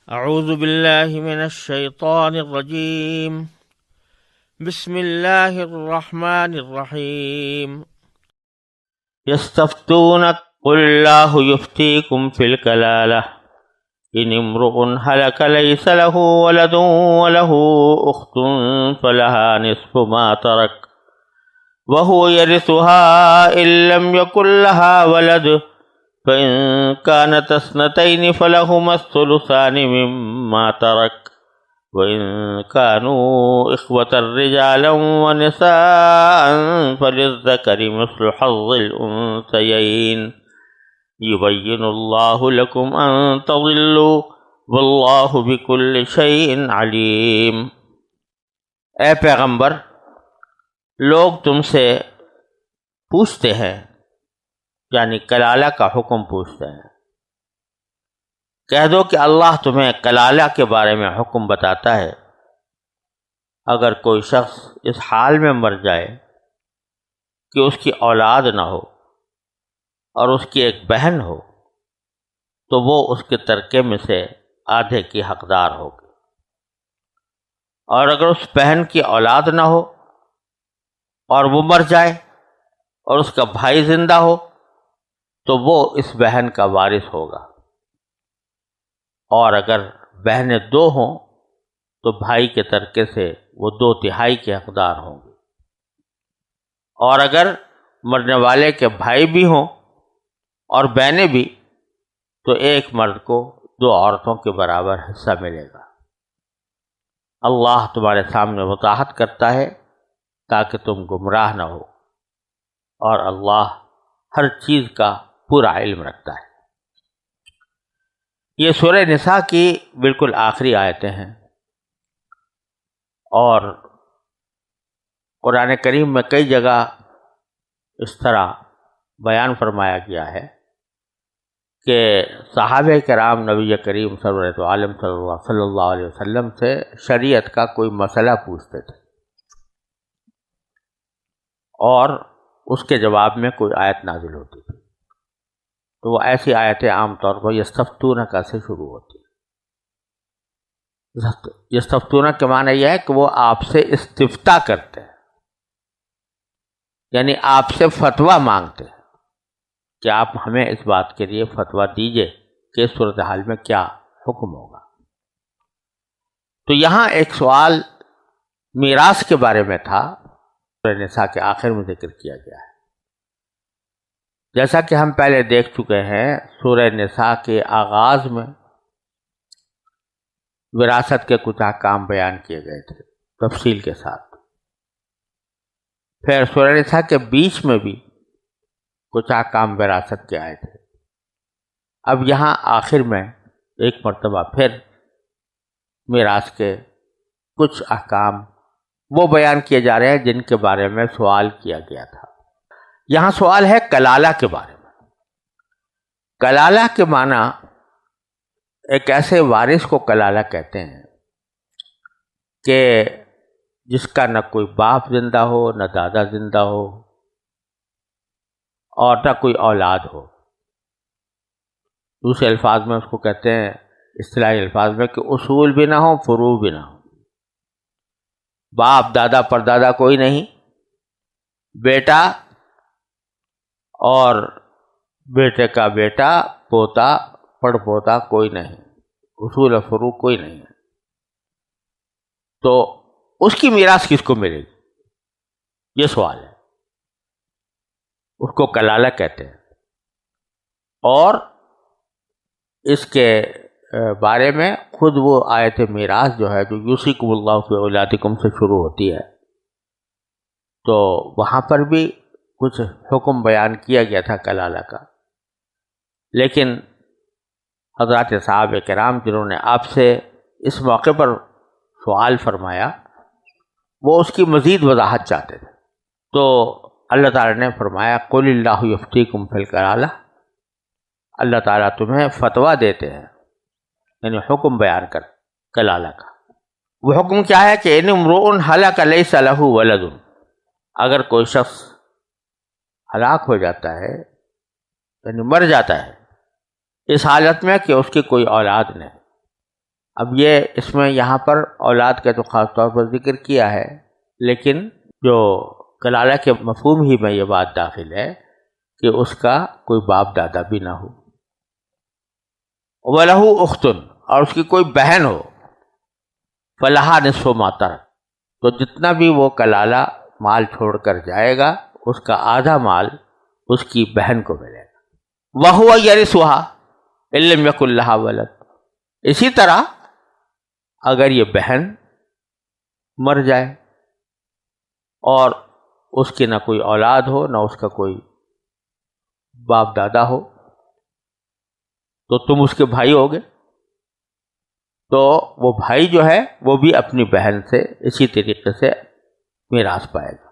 اعوذ باللہ من الشیطان الرجیم بسم اللہ الرحمن الرحیم یستفتونک قل اللہ یفتیکم فی الکلالہ ان امرؤ ہلک لیس له ولد وله اخت فلها نصف ما ترک وهو يرثها ان لم يكن لها ولد فإن كانت اثنتين فلهما الثلثان مما ترك وإن كانوا إخوة رجالا ونساء فللذكر مثل حظ الأنثيين يبين الله لكم أن تضلوا والله بكل شيء عليم۔ اے پیغمبر، لوگ تم سے پوچھتے ہیں، یعنی کلالہ کا حکم پوچھتے ہیں۔ کہہ دو کہ اللہ تمہیں کلالہ کے بارے میں حکم بتاتا ہے، اگر کوئی شخص اس حال میں مر جائے کہ اس کی اولاد نہ ہو اور اس کی ایک بہن ہو تو وہ اس کے ترکے میں سے آدھے کی حقدار ہوگی، اور اگر اس بہن کی اولاد نہ ہو اور وہ مر جائے اور اس کا بھائی زندہ ہو تو وہ اس بہن کا وارث ہوگا، اور اگر بہنیں دو ہوں تو بھائی کے ترکے سے وہ 2/3 کے حقدار ہوں گے، اور اگر مرنے والے کے بھائی بھی ہوں اور بہنیں بھی تو ایک مرد کو 2 عورتوں کے برابر حصہ ملے گا۔ اللہ تمہارے سامنے وضاحت کرتا ہے تاکہ تم گمراہ نہ ہو، اور اللہ ہر چیز کا پورا علم رکھتا ہے۔ یہ سورہ نساء کی بالکل آخری آیتیں ہیں، اور قرآن کریم میں کئی جگہ اس طرح بیان فرمایا گیا ہے کہ صحابہ کرام نبی کریم سرورۃ عالم صلی اللہ علیہ وسلم سے شریعت کا کوئی مسئلہ پوچھتے تھے، اور اس کے جواب میں کوئی آیت نازل ہوتی تھی، تو وہ ایسی آیتیں عام طور پر یستفتونک سے شروع ہوتی ہیں۔ یستفتونک کے معنی یہ ہے کہ وہ آپ سے استفتاء کرتے ہیں، یعنی آپ سے فتویٰ مانگتے ہیں کہ آپ ہمیں اس بات کے لیے فتویٰ دیجئے کہ اس صورتحال میں کیا حکم ہوگا۔ تو یہاں ایک سوال میراث کے بارے میں تھا، سورہ نساء کے آخر میں ذکر کیا گیا ہے۔ جیسا کہ ہم پہلے دیکھ چکے ہیں، سورہ نساء کے آغاز میں وراثت کے کچھ احکام بیان کیے گئے تھے تفصیل کے ساتھ، پھر سورہ نساء کے بیچ میں بھی کچھ احکام وراثت کے آئے تھے۔ اب یہاں آخر میں ایک مرتبہ پھر میراث کے کچھ احکام وہ بیان کیے جا رہے ہیں جن کے بارے میں سوال کیا گیا تھا۔ یہاں سوال ہے کلالہ کے بارے میں۔ کلالہ کے معنی ایک ایسے وارث کو کلالہ کہتے ہیں کہ جس کا نہ کوئی باپ زندہ ہو، نہ دادا زندہ ہو، اور نہ کوئی اولاد ہو۔ دوسرے الفاظ میں اس کو کہتے ہیں، اصطلاحی الفاظ میں، کہ اصول بھی نہ ہو، فروع بھی نہ ہو۔ باپ دادا پردادا کوئی نہیں، بیٹا اور بیٹے کا بیٹا، پوتا پڑ پوتا کوئی نہیں، اصول و فروع کوئی نہیں ہے، تو اس کی میراث کس کو ملے گی؟ یہ سوال ہے۔ اس کو کلالہ کہتے ہیں، اور اس کے بارے میں خود وہ آیت میراث جو ہے، جو یوصیکم اللہ فی اولادکم سے شروع ہوتی ہے، تو وہاں پر بھی کچھ حکم بیان کیا گیا تھا کلالہ کا، لیکن حضرات صحابہ کرام جنہوں نے آپ سے اس موقع پر سوال فرمایا، وہ اس کی مزید وضاحت چاہتے تھے، تو اللہ تعالیٰ نے فرمایا قل اللہ یفتیکم فی الکلالہ، اللہ تعالیٰ تمہیں فتویٰ دیتے ہیں، یعنی حکم بیان کر کلالہ کا۔ وہ حکم کیا ہے کہ ان امرؤ ہلک لیس لہ ولد، اگر کوئی شخص ہلاک ہو جاتا ہے، یعنی مر جاتا ہے، اس حالت میں کہ اس کی کوئی اولاد نہیں، اب یہ اس میں یہاں پر اولاد کا تو خاص طور پر ذکر کیا ہے، لیکن جو کلالہ کے مفہوم ہی میں یہ بات داخل ہے کہ اس کا کوئی باپ دادا بھی نہ ہو۔ وَلَهُ أُخْتٌ، اور اس کی کوئی بہن ہو، فَلَهَا نِصْفُ مَا تَرَكَ، تو جتنا بھی وہ کلالہ مال چھوڑ کر جائے گا اس کا آدھا مال اس کی بہن کو ملے گا۔ وَهُوَ يَرِثُهَا إِن لَّمْ يَكُن لَّهَا وَلَدٌ، اسی طرح اگر یہ بہن مر جائے اور اس کی نہ کوئی اولاد ہو نہ اس کا کوئی باپ دادا ہو، تو تم اس کے بھائی ہوگے، تو وہ بھائی جو ہے وہ بھی اپنی بہن سے اسی طریقے سے میراث پائے گا۔